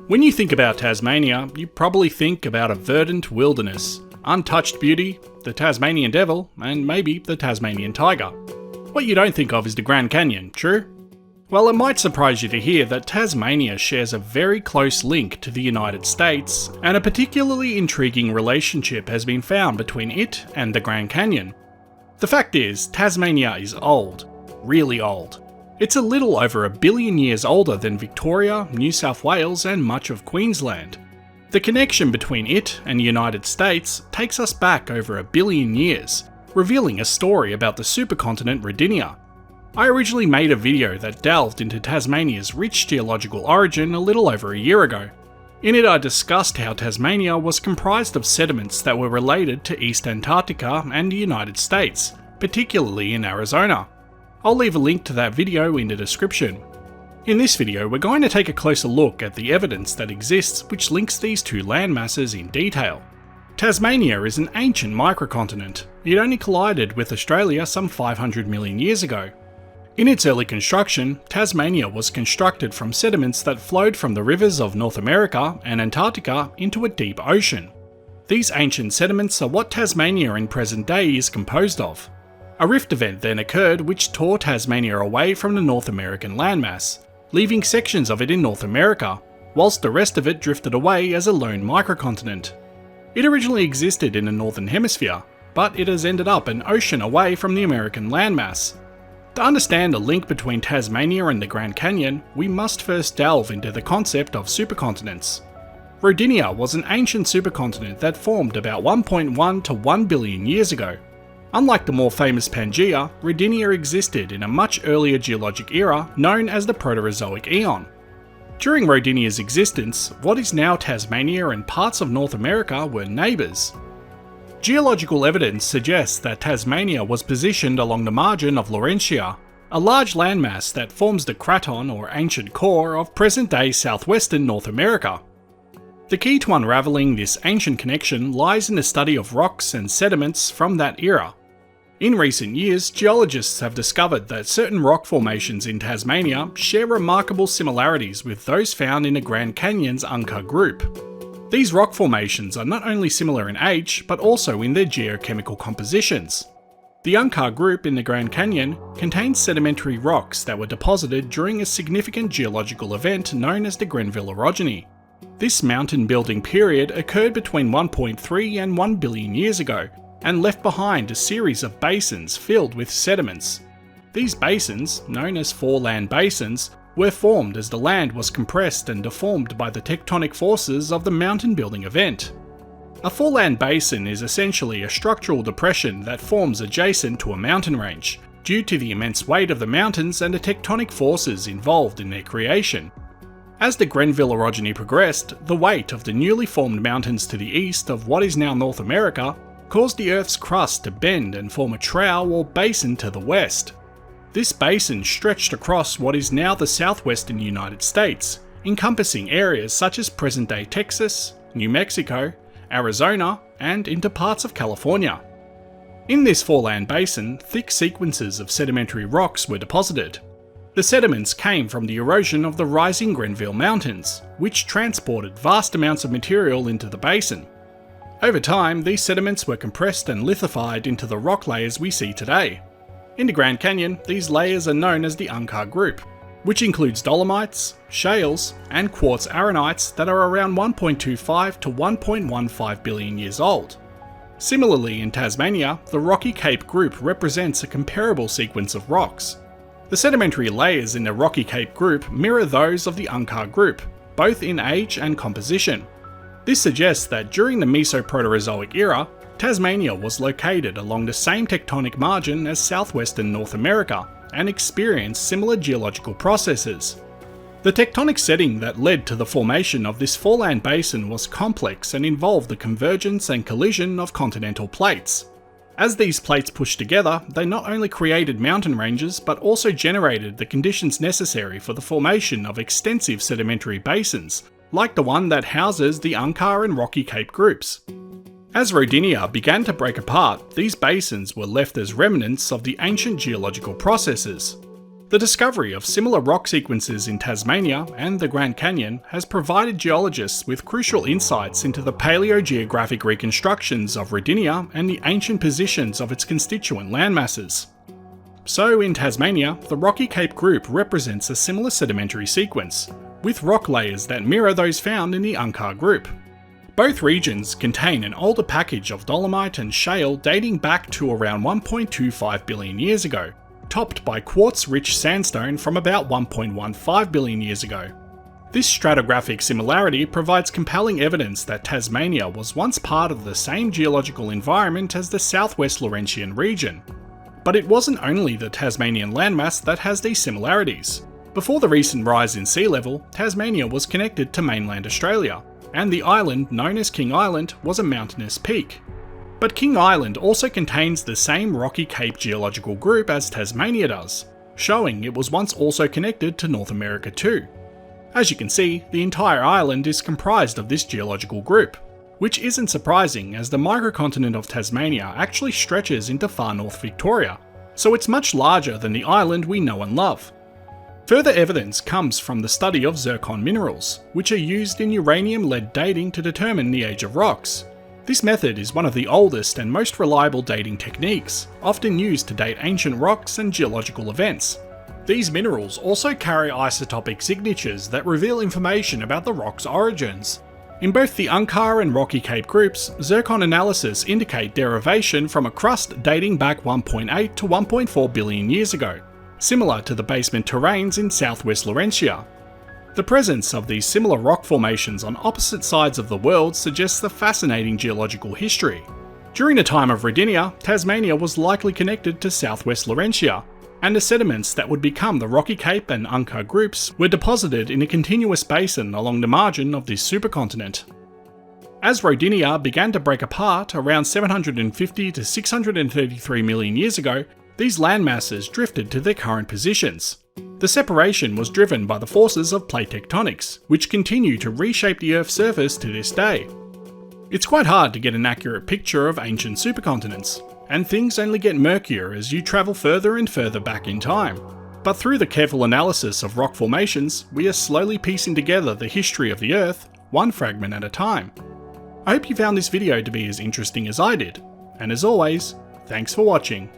When you think about Tasmania, you probably think about a verdant wilderness, untouched beauty, the Tasmanian devil, and maybe the Tasmanian tiger. What you don't think of is the Grand Canyon, true? Well, it might surprise you to hear that Tasmania shares a very close link to the United States, and a particularly intriguing relationship has been found between it and the Grand Canyon. The fact is, Tasmania is old, really old. It's a little over 1 billion years older than Victoria, New South Wales, and much of Queensland. The connection between it and the United States takes us back over 1 billion years, revealing a story about the supercontinent Rodinia. I originally made a video that delved into Tasmania's rich geological origin a little over a year ago. In it I discussed how Tasmania was comprised of sediments that were related to East Antarctica and the United States, particularly in Arizona. I'll leave a link to that video in the description. In this video, we're going to take a closer look at the evidence that exists which links these two landmasses in detail. Tasmania is an ancient microcontinent. It only collided with Australia some 500 million years ago. In its early construction, Tasmania was constructed from sediments that flowed from the rivers of North America and Antarctica into a deep ocean. These ancient sediments are what Tasmania in present day is composed of. A rift event then occurred which tore Tasmania away from the North American landmass, leaving sections of it in North America, whilst the rest of it drifted away as a lone microcontinent. It originally existed in the Northern Hemisphere, but it has ended up an ocean away from the American landmass. To understand the link between Tasmania and the Grand Canyon, we must first delve into the concept of supercontinents. Rodinia was an ancient supercontinent that formed about 1.1 to 1 billion years ago. Unlike the more famous Pangaea, Rodinia existed in a much earlier geologic era known as the Proterozoic Eon. During Rodinia's existence, what is now Tasmania and parts of North America were neighbours. Geological evidence suggests that Tasmania was positioned along the margin of Laurentia, a large landmass that forms the craton or ancient core of present-day southwestern North America. The key to unravelling this ancient connection lies in the study of rocks and sediments from that era. In recent years, geologists have discovered that certain rock formations in Tasmania share remarkable similarities with those found in the Grand Canyon's Unkar group. These rock formations are not only similar in age, but also in their geochemical compositions. The Unkar group in the Grand Canyon contains sedimentary rocks that were deposited during a significant geological event known as the Grenville orogeny. This mountain building period occurred between 1.3 and 1 billion years ago, and left behind a series of basins filled with sediments. These basins, known as foreland basins, were formed as the land was compressed and deformed by the tectonic forces of the mountain building event. A foreland basin is essentially a structural depression that forms adjacent to a mountain range, due to the immense weight of the mountains and the tectonic forces involved in their creation. As the Grenville orogeny progressed, the weight of the newly formed mountains to the east of what is now North America caused the Earth's crust to bend and form a trough or basin to the west. This basin stretched across what is now the southwestern United States, encompassing areas such as present-day Texas, New Mexico, Arizona, and into parts of California. In this foreland basin, thick sequences of sedimentary rocks were deposited. The sediments came from the erosion of the rising Grenville Mountains, which transported vast amounts of material into the basin. Over time, these sediments were compressed and lithified into the rock layers we see today. In the Grand Canyon, these layers are known as the Unkar group, which includes dolomites, shales, and quartz arenites that are around 1.25 to 1.15 billion years old. Similarly, in Tasmania, the Rocky Cape group represents a comparable sequence of rocks. The sedimentary layers in the Rocky Cape group mirror those of the Unkar group, both in age and composition. This suggests that during the Mesoproterozoic era, Tasmania was located along the same tectonic margin as southwestern North America and experienced similar geological processes. The tectonic setting that led to the formation of this foreland basin was complex and involved the convergence and collision of continental plates. As these plates pushed together, they not only created mountain ranges but also generated the conditions necessary for the formation of extensive sedimentary basins, like the one that houses the Unkar and Rocky Cape groups. As Rodinia began to break apart, these basins were left as remnants of the ancient geological processes. The discovery of similar rock sequences in Tasmania and the Grand Canyon has provided geologists with crucial insights into the paleogeographic reconstructions of Rodinia and the ancient positions of its constituent landmasses. So in Tasmania, the Rocky Cape Group represents a similar sedimentary sequence, with rock layers that mirror those found in the Unkar Group. Both regions contain an older package of dolomite and shale dating back to around 1.25 billion years ago, topped by quartz-rich sandstone from about 1.15 billion years ago. This stratigraphic similarity provides compelling evidence that Tasmania was once part of the same geological environment as the southwest Laurentian region. But it wasn't only the Tasmanian landmass that has these similarities. Before the recent rise in sea level, Tasmania was connected to mainland Australia, and the island known as King Island was a mountainous peak. But King Island also contains the same Rocky Cape geological group as Tasmania does, showing it was once also connected to North America too. As you can see, the entire island is comprised of this geological group, which isn't surprising as the microcontinent of Tasmania actually stretches into far north Victoria, so it's much larger than the island we know and love. Further evidence comes from the study of zircon minerals, which are used in uranium-lead dating to determine the age of rocks. This method is one of the oldest and most reliable dating techniques, often used to date ancient rocks and geological events. These minerals also carry isotopic signatures that reveal information about the rock's origins. In both the Unkar and Rocky Cape groups, zircon analysis indicate derivation from a crust dating back 1.8 to 1.4 billion years ago, similar to the basement terrains in southwest Laurentia. The presence of these similar rock formations on opposite sides of the world suggests a fascinating geological history. During the time of Rodinia, Tasmania was likely connected to southwest Laurentia, and the sediments that would become the Rocky Cape and Unkar groups were deposited in a continuous basin along the margin of this supercontinent. As Rodinia began to break apart around 750 to 633 million years ago, these landmasses drifted to their current positions. The separation was driven by the forces of plate tectonics, which continue to reshape the Earth's surface to this day. It's quite hard to get an accurate picture of ancient supercontinents, and things only get murkier as you travel further and further back in time. But through the careful analysis of rock formations, we are slowly piecing together the history of the Earth, one fragment at a time. I hope you found this video to be as interesting as I did, and as always, thanks for watching.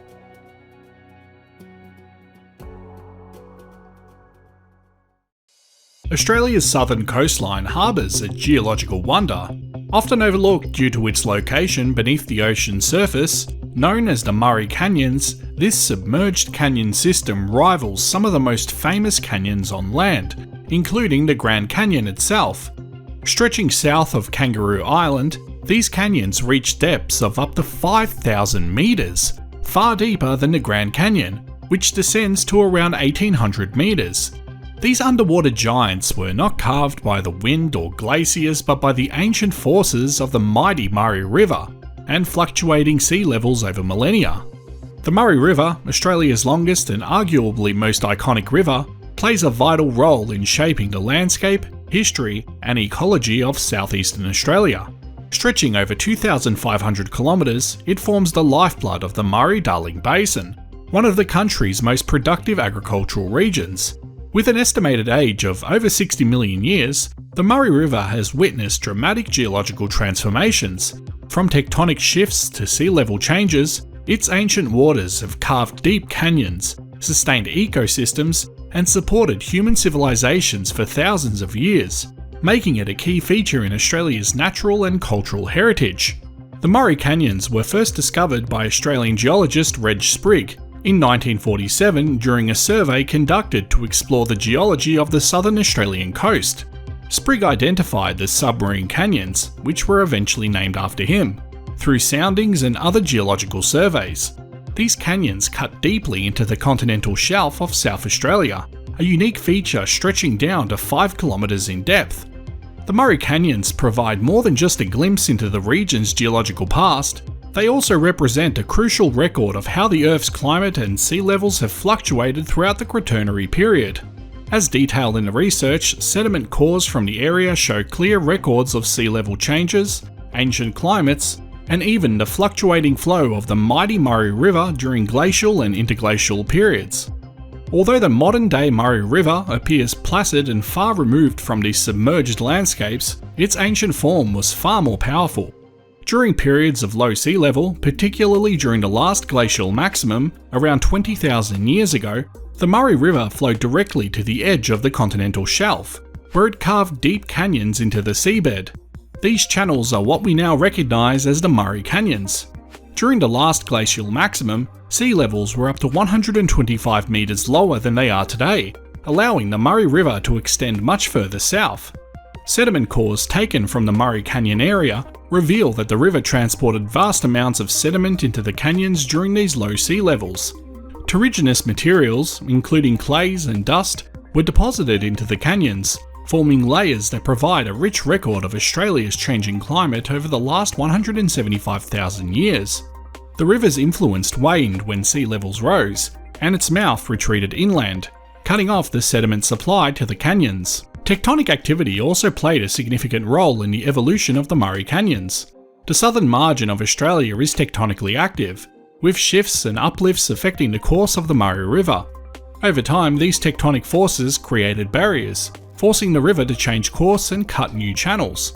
Australia's southern coastline harbours a geological wonder, often overlooked due to its location beneath the ocean's surface. Known as the Murray Canyons, this submerged canyon system rivals some of the most famous canyons on land, including the Grand Canyon itself. Stretching south of Kangaroo Island, these canyons reach depths of up to 5,000 metres, far deeper than the Grand Canyon, which descends to around 1,800 metres. These underwater giants were not carved by the wind or glaciers but by the ancient forces of the mighty Murray River and fluctuating sea levels over millennia. The Murray River, Australia's longest and arguably most iconic river, plays a vital role in shaping the landscape, history and ecology of southeastern Australia. Stretching over 2,500 kilometres, it forms the lifeblood of the Murray-Darling Basin, one of the country's most productive agricultural regions. With an estimated age of over 60 million years, the Murray River has witnessed dramatic geological transformations. From tectonic shifts to sea level changes, its ancient waters have carved deep canyons, sustained ecosystems, and supported human civilizations for thousands of years, making it a key feature in Australia's natural and cultural heritage. The Murray Canyons were first discovered by Australian geologist Reg Sprigg in 1947 during a survey conducted to explore the geology of the southern Australian coast. Sprigg identified the submarine canyons, which were eventually named after him, through soundings and other geological surveys. These canyons cut deeply into the continental shelf of South Australia, a unique feature stretching down to 5 kilometres in depth. The Murray Canyons provide more than just a glimpse into the region's geological past. They also represent a crucial record of how the Earth's climate and sea levels have fluctuated throughout the Quaternary period. As detailed in the research, sediment cores from the area show clear records of sea level changes, ancient climates, and even the fluctuating flow of the mighty Murray River during glacial and interglacial periods. Although the modern-day Murray River appears placid and far removed from these submerged landscapes, its ancient form was far more powerful. During periods of low sea level, particularly during the last glacial maximum, around 20,000 years ago, the Murray River flowed directly to the edge of the continental shelf, where it carved deep canyons into the seabed. These channels are what we now recognise as the Murray Canyons. During the last glacial maximum, sea levels were up to 125 metres lower than they are today, allowing the Murray River to extend much further south. Sediment cores taken from the Murray Canyon area reveal that the river transported vast amounts of sediment into the canyons during these low sea levels. Terrigenous materials, including clays and dust, were deposited into the canyons, forming layers that provide a rich record of Australia's changing climate over the last 175,000 years. The river's influence waned when sea levels rose, and its mouth retreated inland, cutting off the sediment supply to the canyons. Tectonic activity also played a significant role in the evolution of the Murray Canyons. The southern margin of Australia is tectonically active, with shifts and uplifts affecting the course of the Murray River. Over time, these tectonic forces created barriers, forcing the river to change course and cut new channels.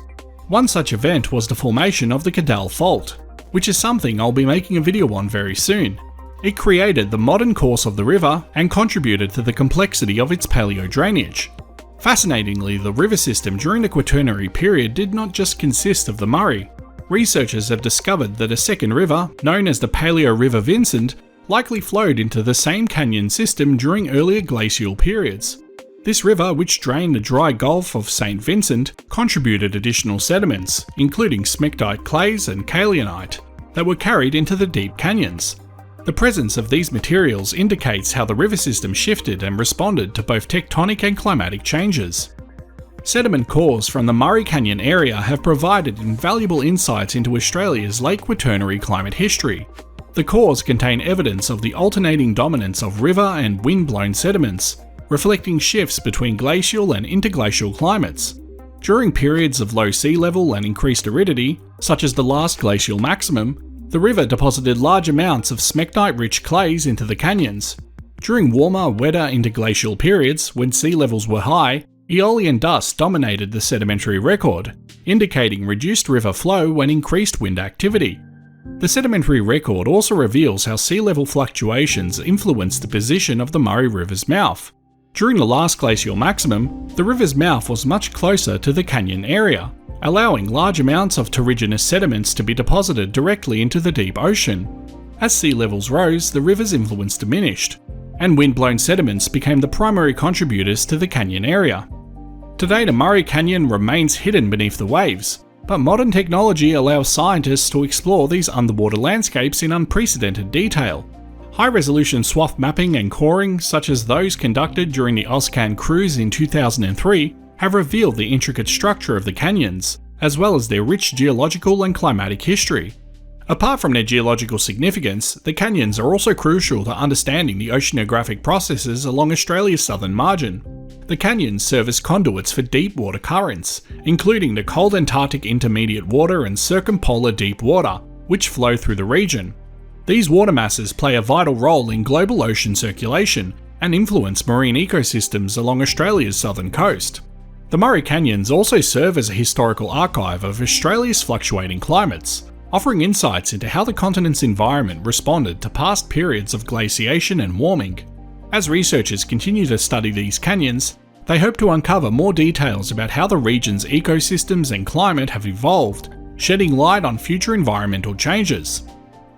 One such event was the formation of the Cadell Fault, which is something I'll be making a video on very soon. It created the modern course of the river and contributed to the complexity of its paleo drainage. Fascinatingly, the river system during the Quaternary period did not just consist of the Murray. Researchers have discovered that a second river, known as the Paleo River Vincent, likely flowed into the same canyon system during earlier glacial periods. This river, which drained the dry Gulf of St. Vincent, contributed additional sediments, including smectite clays and kaolinite, that were carried into the deep canyons. The presence of these materials indicates how the river system shifted and responded to both tectonic and climatic changes. Sediment cores from the Murray Canyon area have provided invaluable insights into Australia's late Quaternary climate history. The cores contain evidence of the alternating dominance of river and wind-blown sediments, reflecting shifts between glacial and interglacial climates. During periods of low sea level and increased aridity, such as the last glacial maximum, the river deposited large amounts of smectite-rich clays into the canyons. During warmer, wetter interglacial periods, when sea levels were high, aeolian dust dominated the sedimentary record, indicating reduced river flow and increased wind activity. The sedimentary record also reveals how sea level fluctuations influenced the position of the Murray River's mouth. During the last glacial maximum, the river's mouth was much closer to the canyon area, allowing large amounts of terrigenous sediments to be deposited directly into the deep ocean. As sea levels rose, the river's influence diminished, and wind-blown sediments became the primary contributors to the canyon area. Today, the Murray Canyon remains hidden beneath the waves, but modern technology allows scientists to explore these underwater landscapes in unprecedented detail. High-resolution swath mapping and coring, such as those conducted during the OzCan cruise in 2003, have revealed the intricate structure of the canyons, as well as their rich geological and climatic history. Apart from their geological significance, the canyons are also crucial to understanding the oceanographic processes along Australia's southern margin. The canyons serve as conduits for deep water currents, including the cold Antarctic intermediate water and circumpolar deep water, which flow through the region. These water masses play a vital role in global ocean circulation and influence marine ecosystems along Australia's southern coast. The Murray Canyons also serve as a historical archive of Australia's fluctuating climates, offering insights into how the continent's environment responded to past periods of glaciation and warming. As researchers continue to study these canyons, they hope to uncover more details about how the region's ecosystems and climate have evolved, shedding light on future environmental changes.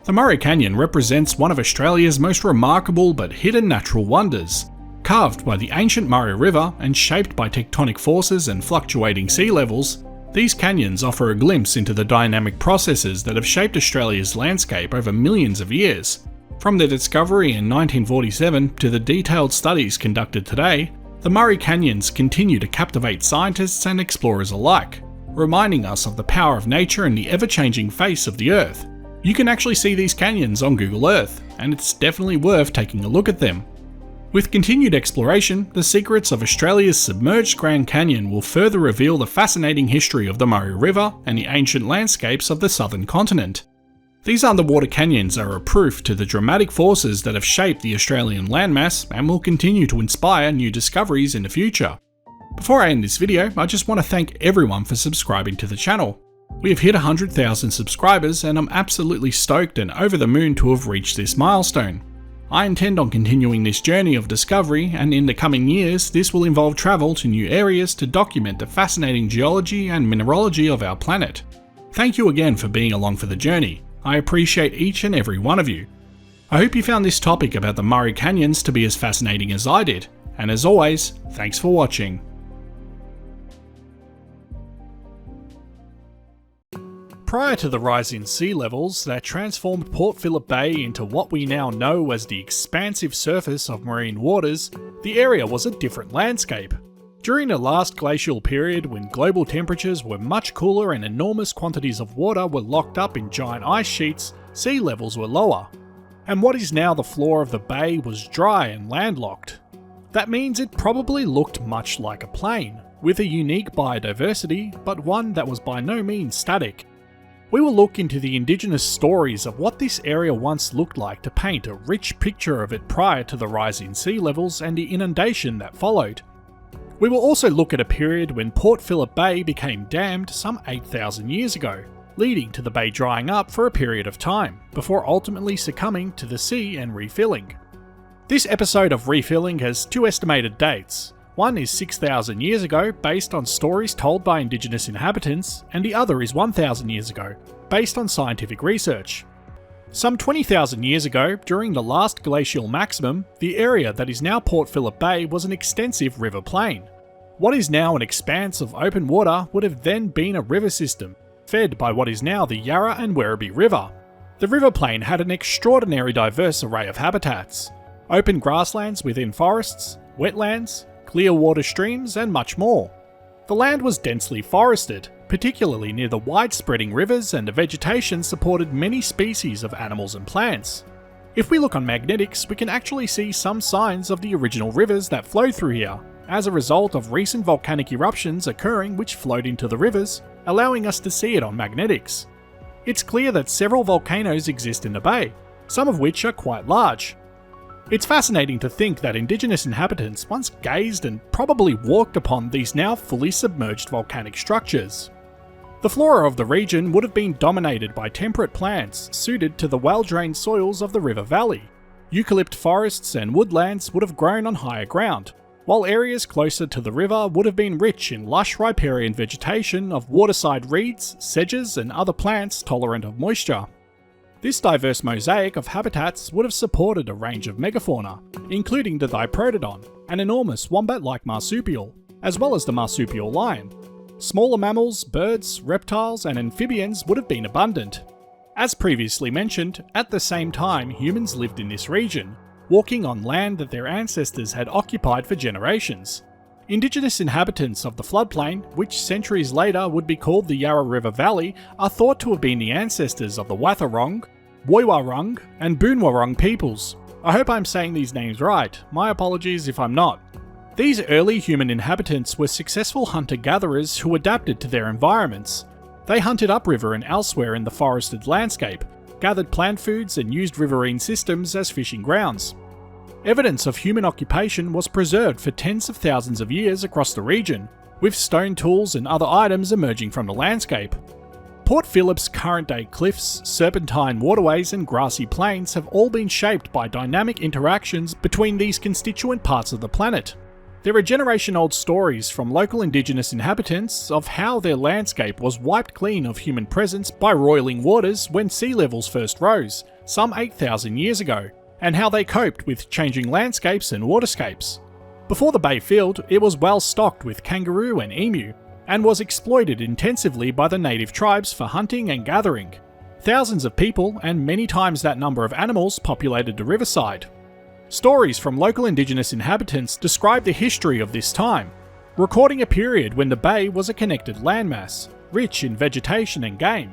The Murray Canyon represents one of Australia's most remarkable but hidden natural wonders. Carved by the ancient Murray River and shaped by tectonic forces and fluctuating sea levels, these canyons offer a glimpse into the dynamic processes that have shaped Australia's landscape over millions of years. From their discovery in 1947 to the detailed studies conducted today, the Murray Canyons continue to captivate scientists and explorers alike, reminding us of the power of nature and the ever-changing face of the Earth. You can actually see these canyons on Google Earth, and it's definitely worth taking a look at them. With continued exploration, the secrets of Australia's submerged Grand Canyon will further reveal the fascinating history of the Murray River and the ancient landscapes of the southern continent. These underwater canyons are a proof to the dramatic forces that have shaped the Australian landmass and will continue to inspire new discoveries in the future. Before I end this video, I just want to thank everyone for subscribing to the channel. We have hit 100,000 subscribers and I'm absolutely stoked and over the moon to have reached this milestone. I intend on continuing this journey of discovery, and in the coming years this will involve travel to new areas to document the fascinating geology and mineralogy of our planet. Thank you again for being along for the journey. I appreciate each and every one of you. I hope you found this topic about the Murray Canyons to be as fascinating as I did, and as always, thanks for watching. Prior to the rise in sea levels that transformed Port Phillip Bay into what we now know as the expansive surface of marine waters, the area was a different landscape. During the last glacial period, when global temperatures were much cooler and enormous quantities of water were locked up in giant ice sheets, sea levels were lower. And what is now the floor of the bay was dry and landlocked. That means it probably looked much like a plain, with a unique biodiversity, but one that was by no means static. We will look into the indigenous stories of what this area once looked like to paint a rich picture of it prior to the rise in sea levels and the inundation that followed. We will also look at a period when Port Phillip Bay became dammed some 8,000 years ago, leading to the bay drying up for a period of time, before ultimately succumbing to the sea and refilling. This episode of Refilling has two estimated dates. One is 6,000 years ago, based on stories told by indigenous inhabitants, and the other is 1,000 years ago, based on scientific research. Some 20,000 years ago, during the last glacial maximum, the area that is now Port Phillip Bay was an extensive river plain. What is now an expanse of open water would have then been a river system, fed by what is now the Yarra and Werribee River. The river plain had an extraordinary diverse array of habitats: open grasslands within forests, wetlands, clear water streams, and much more. The land was densely forested, particularly near the wide-spreading rivers, and the vegetation supported many species of animals and plants. If we look on magnetics, we can actually see some signs of the original rivers that flow through here, as a result of recent volcanic eruptions occurring which flowed into the rivers, allowing us to see it on magnetics. It's clear that several volcanoes exist in the bay, some of which are quite large. It's fascinating to think that indigenous inhabitants once gazed and probably walked upon these now fully submerged volcanic structures. The flora of the region would have been dominated by temperate plants suited to the well-drained soils of the river valley. Eucalypt forests and woodlands would have grown on higher ground, while areas closer to the river would have been rich in lush riparian vegetation of waterside reeds, sedges, and other plants tolerant of moisture. This diverse mosaic of habitats would have supported a range of megafauna, including the Diprotodon, an enormous wombat-like marsupial, as well as the marsupial lion. Smaller mammals, birds, reptiles, and amphibians would have been abundant. As previously mentioned, at the same time humans lived in this region, walking on land that their ancestors had occupied for generations. Indigenous inhabitants of the floodplain, which centuries later would be called the Yarra River Valley, are thought to have been the ancestors of the Wathaurong, Woiwurrung, and Boonwurrung peoples. I hope I'm saying these names right, my apologies if I'm not. These early human inhabitants were successful hunter-gatherers who adapted to their environments. They hunted upriver and elsewhere in the forested landscape, gathered plant foods, and used riverine systems as fishing grounds. Evidence of human occupation was preserved for tens of thousands of years across the region, with stone tools and other items emerging from the landscape. Port Phillip's current-day cliffs, serpentine waterways, and grassy plains have all been shaped by dynamic interactions between these constituent parts of the planet. There are generation-old stories from local indigenous inhabitants of how their landscape was wiped clean of human presence by roiling waters when sea levels first rose, some 8,000 years ago, and how they coped with changing landscapes and waterscapes. Before the bay filled, it was well stocked with kangaroo and emu, and was exploited intensively by the native tribes for hunting and gathering. Thousands of people, and many times that number of animals, populated the riverside. Stories from local indigenous inhabitants describe the history of this time, recording a period when the bay was a connected landmass, rich in vegetation and game.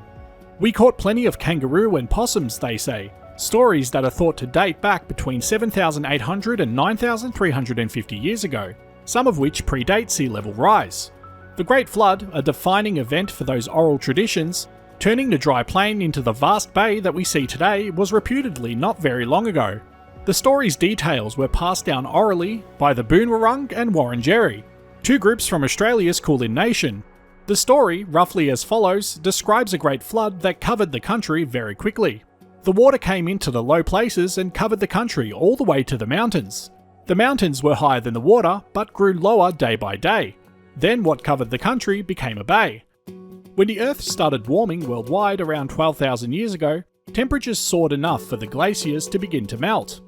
We caught plenty of kangaroo and possums, they say, stories that are thought to date back between 7,800 and 9,350 years ago, some of which predate sea level rise. The Great Flood, a defining event for those oral traditions, Turning the dry plain into the vast bay that we see today was reputedly not very long ago. The story's details were passed down orally by the Boonwurrung and Wurundjeri, two groups from Australia's Kulin Nation. The story, roughly as follows, describes a great flood that covered the country very quickly. The water came into the low places and covered the country all the way to the mountains. The mountains were higher than the water, but grew lower day by day. Then what covered the country became a bay. When the Earth started warming worldwide around 12,000 years ago, temperatures soared enough for the glaciers to begin to melt.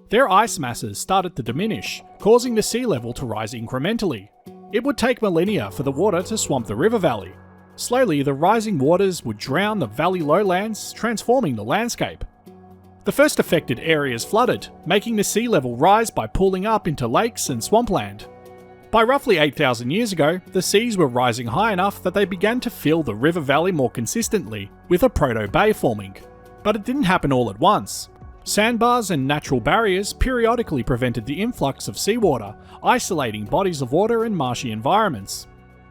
Their ice masses started to diminish, causing the sea level to rise incrementally. It would take millennia for the water to swamp the river valley. Slowly, the rising waters would drown the valley lowlands, transforming the landscape. The first affected areas flooded, making the sea level rise by pooling up into lakes and swampland. By roughly 8,000 years ago, the seas were rising high enough that they began to fill the river valley more consistently, with a proto-bay forming. But it didn't happen all at once. Sandbars and natural barriers periodically prevented the influx of seawater, isolating bodies of water and marshy environments.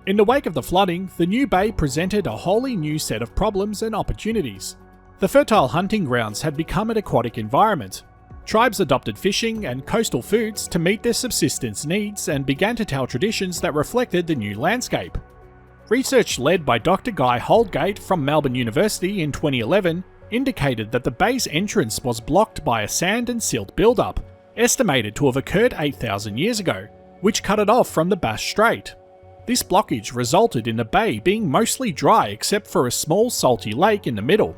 In the wake of the flooding, the new bay presented a wholly new set of problems and opportunities. The fertile hunting grounds had become an aquatic environment. Tribes adopted fishing and coastal foods to meet their subsistence needs and began to tell traditions that reflected the new landscape. Research led by Dr. Guy Holgate from Melbourne University in 2011 indicated that the bay's entrance was blocked by a sand and silt buildup, estimated to have occurred 8,000 years ago, which cut it off from the Bass Strait. This blockage resulted in the bay being mostly dry except for a small salty lake in the middle.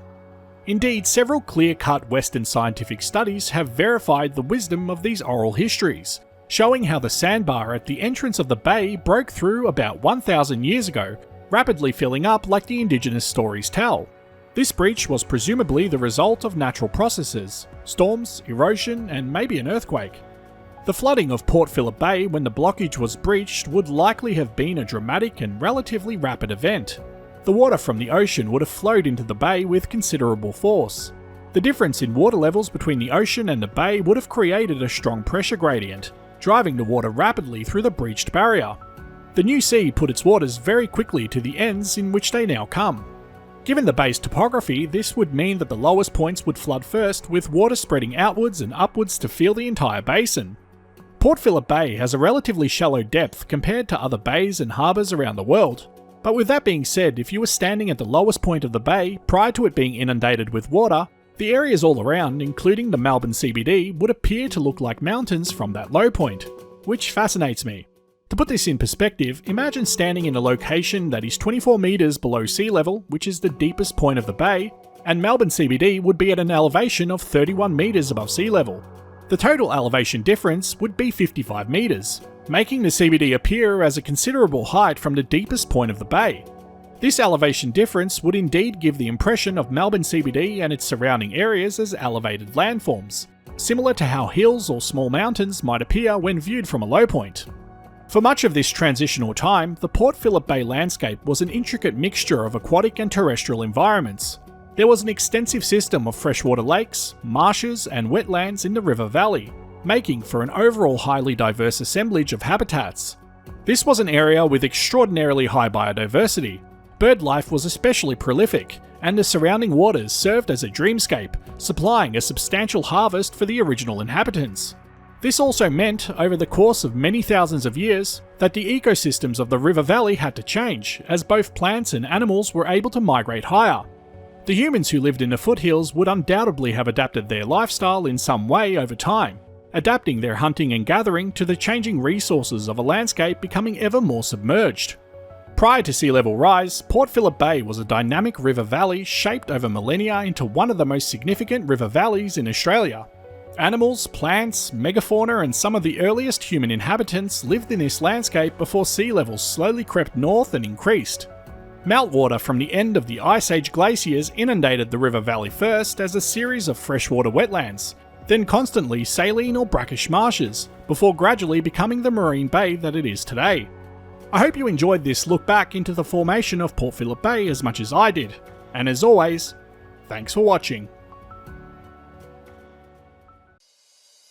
Indeed, several clear-cut Western scientific studies have verified the wisdom of these oral histories, showing how the sandbar at the entrance of the bay broke through about 1,000 years ago, rapidly filling up like the indigenous stories tell. This breach was presumably the result of natural processes, storms, erosion, and maybe an earthquake. The flooding of Port Phillip Bay when the blockage was breached would likely have been a dramatic and relatively rapid event. The water from the ocean would have flowed into the bay with considerable force. The difference in water levels between the ocean and the bay would have created a strong pressure gradient, driving the water rapidly through the breached barrier. The new sea put its waters very quickly to the ends in which they now come. Given the bay's topography, this would mean that the lowest points would flood first, with water spreading outwards and upwards to fill the entire basin. Port Phillip Bay has a relatively shallow depth compared to other bays and harbours around the world. But with that being said, if you were standing at the lowest point of the bay prior to it being inundated with water, the areas all around, including the Melbourne CBD, would appear to look like mountains from that low point, which fascinates me. To put this in perspective, imagine standing in a location that is 24 metres below sea level, which is the deepest point of the bay, and Melbourne CBD would be at an elevation of 31 metres above sea level. The total elevation difference would be 55 metres, making the CBD appear as a considerable height from the deepest point of the bay. This elevation difference would indeed give the impression of Melbourne CBD and its surrounding areas as elevated landforms, similar to how hills or small mountains might appear when viewed from a low point. For much of this transitional time, the Port Phillip Bay landscape was an intricate mixture of aquatic and terrestrial environments. There was an extensive system of freshwater lakes, marshes, and wetlands in the river valley, making for an overall highly diverse assemblage of habitats. This was an area with extraordinarily high biodiversity. Bird life was especially prolific, and the surrounding waters served as a dreamscape, supplying a substantial harvest for the original inhabitants. This also meant, over the course of many thousands of years, that the ecosystems of the river valley had to change, as both plants and animals were able to migrate higher. The humans who lived in the foothills would undoubtedly have adapted their lifestyle in some way over time, adapting their hunting and gathering to the changing resources of a landscape becoming ever more submerged. Prior to sea level rise, Port Phillip Bay was a dynamic river valley shaped over millennia into one of the most significant river valleys in Australia. Animals, plants, megafauna, and some of the earliest human inhabitants lived in this landscape before sea levels slowly crept north and increased. Meltwater from the end of the Ice Age glaciers inundated the river valley first as a series of freshwater wetlands, then constantly saline or brackish marshes, before gradually becoming the marine bay that it is today. I hope you enjoyed this look back into the formation of Port Phillip Bay as much as I did, and as always, thanks for watching.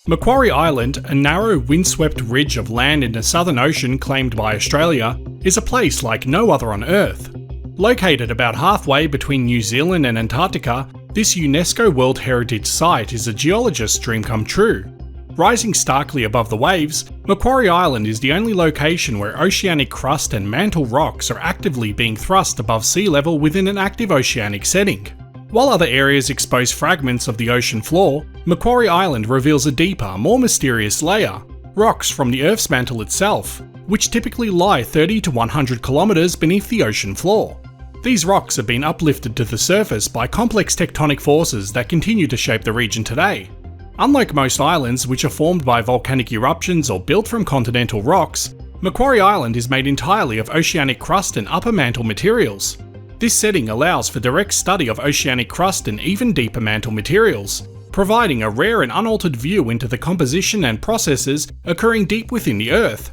Macquarie Island, a narrow windswept ridge of land in the Southern Ocean claimed by Australia, is a place like no other on Earth. Located about halfway between New Zealand and Antarctica, this UNESCO World Heritage Site is a geologist's dream come true. Rising starkly above the waves, Macquarie Island is the only location where oceanic crust and mantle rocks are actively being thrust above sea level within an active oceanic setting. While other areas expose fragments of the ocean floor, Macquarie Island reveals a deeper, more mysterious layer, rocks from the Earth's mantle itself, which typically lie 30 to 100 kilometers beneath the ocean floor. These rocks have been uplifted to the surface by complex tectonic forces that continue to shape the region today. Unlike most islands, which are formed by volcanic eruptions or built from continental rocks, Macquarie Island is made entirely of oceanic crust and upper mantle materials. This setting allows for direct study of oceanic crust and even deeper mantle materials, providing a rare and unaltered view into the composition and processes occurring deep within the Earth.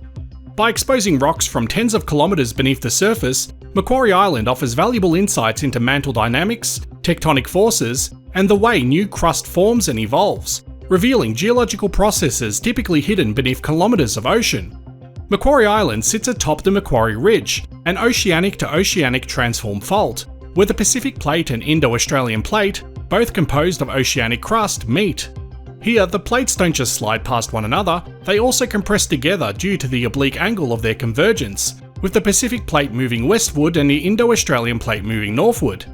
By exposing rocks from tens of kilometers beneath the surface, Macquarie Island offers valuable insights into mantle dynamics, tectonic forces, and the way new crust forms and evolves, revealing geological processes typically hidden beneath kilometers of ocean. Macquarie Island sits atop the Macquarie Ridge, an oceanic to oceanic transform fault, where the Pacific Plate and Indo-Australian Plate, both composed of oceanic crust, meet. Here, the plates don't just slide past one another, they also compress together due to the oblique angle of their convergence, with the Pacific Plate moving westward and the Indo-Australian Plate moving northward.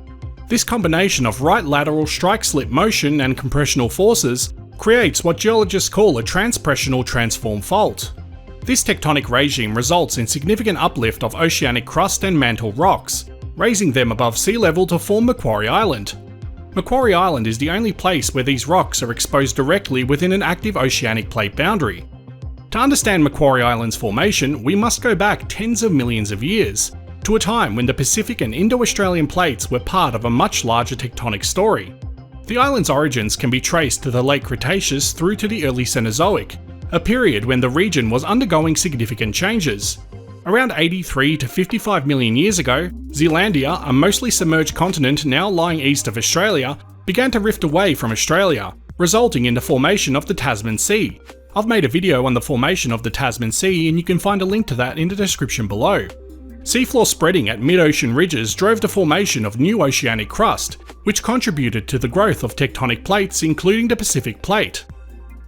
This combination of right lateral strike-slip motion and compressional forces creates what geologists call a transpressional transform fault. This tectonic regime results in significant uplift of oceanic crust and mantle rocks, raising them above sea level to form Macquarie Island. Macquarie Island is the only place where these rocks are exposed directly within an active oceanic plate boundary. To understand Macquarie Island's formation, we must go back tens of millions of years, to a time when the Pacific and Indo-Australian plates were part of a much larger tectonic story. The island's origins can be traced to the late Cretaceous through to the early Cenozoic, a period when the region was undergoing significant changes. Around 83 to 55 million years ago, Zealandia, a mostly submerged continent now lying east of Australia, began to rift away from Australia, resulting in the formation of the Tasman Sea. I've made a video on the formation of the Tasman Sea and you can find a link to that in the description below. Seafloor spreading at mid-ocean ridges drove the formation of new oceanic crust, which contributed to the growth of tectonic plates including the Pacific Plate.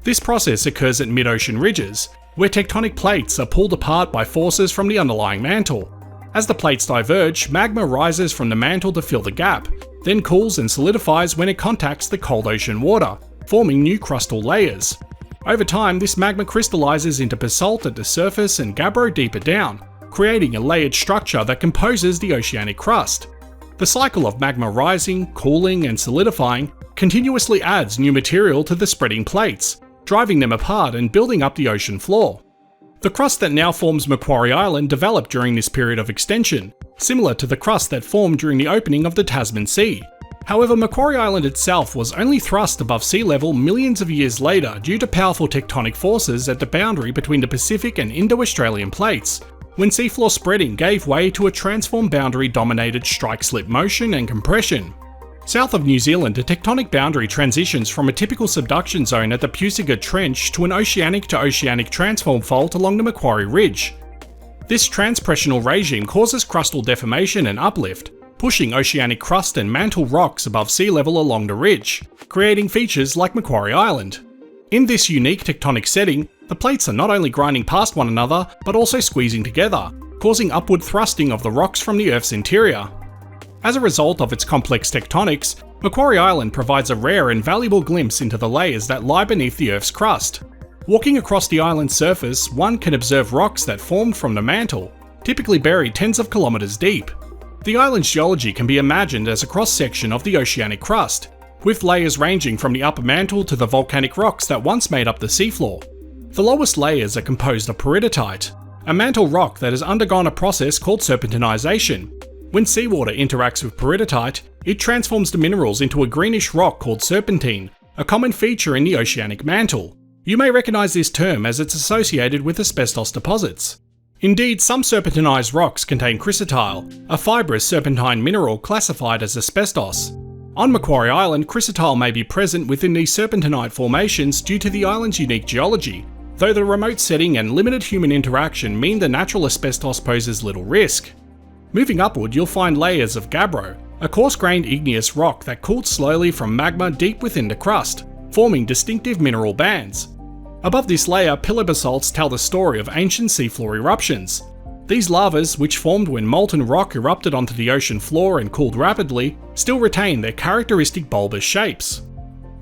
This process occurs at mid-ocean ridges, where tectonic plates are pulled apart by forces from the underlying mantle. As the plates diverge, magma rises from the mantle to fill the gap, then cools and solidifies when it contacts the cold ocean water, forming new crustal layers. Over time, this magma crystallizes into basalt at the surface and gabbro deeper down, creating a layered structure that composes the oceanic crust. The cycle of magma rising, cooling, and solidifying continuously adds new material to the spreading plates, driving them apart and building up the ocean floor. The crust that now forms Macquarie Island developed during this period of extension, similar to the crust that formed during the opening of the Tasman Sea. However, Macquarie Island itself was only thrust above sea level millions of years later due to powerful tectonic forces at the boundary between the Pacific and Indo-Australian plates, when seafloor spreading gave way to a transform boundary dominated strike-slip motion and compression. South of New Zealand, the tectonic boundary transitions from a typical subduction zone at the Pusiga Trench to an oceanic to oceanic transform fault along the Macquarie Ridge. This transpressional regime causes crustal deformation and uplift, pushing oceanic crust and mantle rocks above sea level along the ridge, creating features like Macquarie Island. In this unique tectonic setting, the plates are not only grinding past one another, but also squeezing together, causing upward thrusting of the rocks from the Earth's interior. As a result of its complex tectonics, Macquarie Island provides a rare and valuable glimpse into the layers that lie beneath the Earth's crust. Walking across the island's surface, one can observe rocks that formed from the mantle, typically buried tens of kilometers deep. The island's geology can be imagined as a cross-section of the oceanic crust, with layers ranging from the upper mantle to the volcanic rocks that once made up the seafloor. The lowest layers are composed of peridotite, a mantle rock that has undergone a process called serpentinization. When seawater interacts with peridotite, it transforms the minerals into a greenish rock called serpentine, a common feature in the oceanic mantle. You may recognise this term as it's associated with asbestos deposits. Indeed, some serpentinized rocks contain chrysotile, a fibrous serpentine mineral classified as asbestos. On Macquarie Island, chrysotile may be present within these serpentinite formations due to the island's unique geology, though the remote setting and limited human interaction mean the natural asbestos poses little risk. Moving upward, you'll find layers of gabbro, a coarse-grained igneous rock that cooled slowly from magma deep within the crust, forming distinctive mineral bands. Above this layer, pillar basalts tell the story of ancient seafloor eruptions. These lavas, which formed when molten rock erupted onto the ocean floor and cooled rapidly, still retain their characteristic bulbous shapes.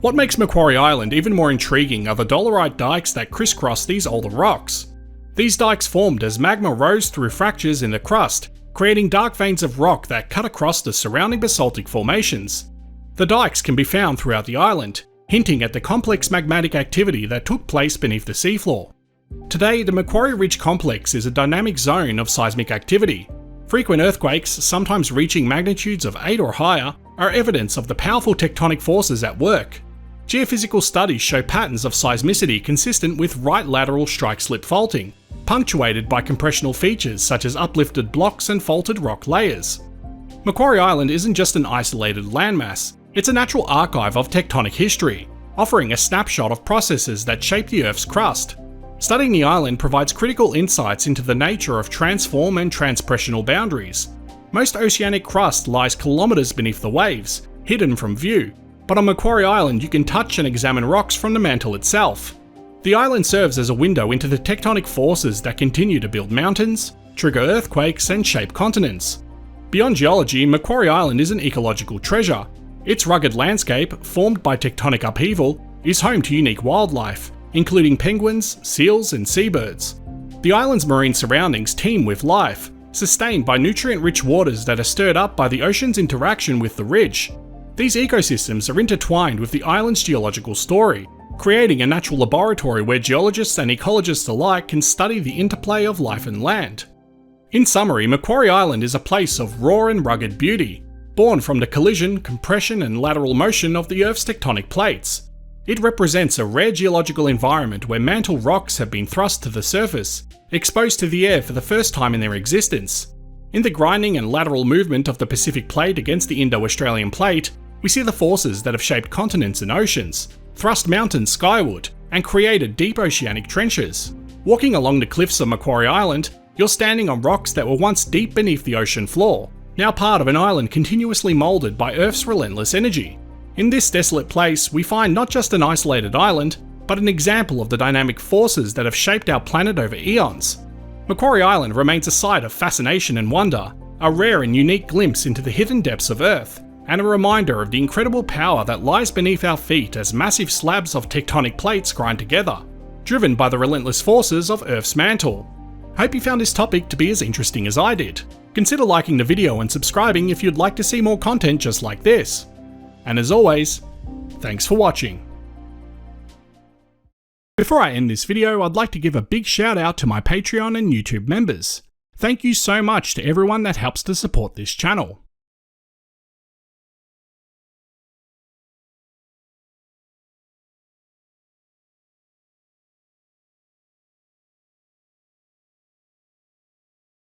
What makes Macquarie Island even more intriguing are the dolerite dikes that crisscross these older rocks. These dikes formed as magma rose through fractures in the crust, creating dark veins of rock that cut across the surrounding basaltic formations. The dikes can be found throughout the island, hinting at the complex magmatic activity that took place beneath the seafloor. Today, the Macquarie Ridge complex is a dynamic zone of seismic activity. Frequent earthquakes, sometimes reaching magnitudes of 8 or higher, are evidence of the powerful tectonic forces at work. Geophysical studies show patterns of seismicity consistent with right lateral strike-slip faulting, punctuated by compressional features such as uplifted blocks and faulted rock layers. Macquarie Island isn't just an isolated landmass, it's a natural archive of tectonic history, offering a snapshot of processes that shape the Earth's crust. Studying the island provides critical insights into the nature of transform and transpressional boundaries. Most oceanic crust lies kilometres beneath the waves, hidden from view, but on Macquarie Island you can touch and examine rocks from the mantle itself. The island serves as a window into the tectonic forces that continue to build mountains, trigger earthquakes, and shape continents. Beyond geology, Macquarie Island is an ecological treasure. Its rugged landscape, formed by tectonic upheaval, is home to unique wildlife, including penguins, seals, and seabirds. The island's marine surroundings teem with life, sustained by nutrient-rich waters that are stirred up by the ocean's interaction with the ridge. These ecosystems are intertwined with the island's geological story, creating a natural laboratory where geologists and ecologists alike can study the interplay of life and land. In summary, Macquarie Island is a place of raw and rugged beauty, born from the collision, compression, and lateral motion of the Earth's tectonic plates. It represents a rare geological environment where mantle rocks have been thrust to the surface, exposed to the air for the first time in their existence. In the grinding and lateral movement of the Pacific Plate against the Indo-Australian Plate, we see the forces that have shaped continents and oceans, thrust mountains skyward, and created deep oceanic trenches. Walking along the cliffs of Macquarie Island, you're standing on rocks that were once deep beneath the ocean floor, now part of an island continuously moulded by Earth's relentless energy. In this desolate place, we find not just an isolated island, but an example of the dynamic forces that have shaped our planet over eons. Macquarie Island remains a site of fascination and wonder, a rare and unique glimpse into the hidden depths of Earth, and a reminder of the incredible power that lies beneath our feet as massive slabs of tectonic plates grind together, driven by the relentless forces of Earth's mantle. Hope you found this topic to be as interesting as I did. Consider liking the video and subscribing if you'd like to see more content just like this. And as always, thanks for watching. Before I end this video, I'd like to give a big shout out to my Patreon and YouTube members. Thank you so much to everyone that helps to support this channel.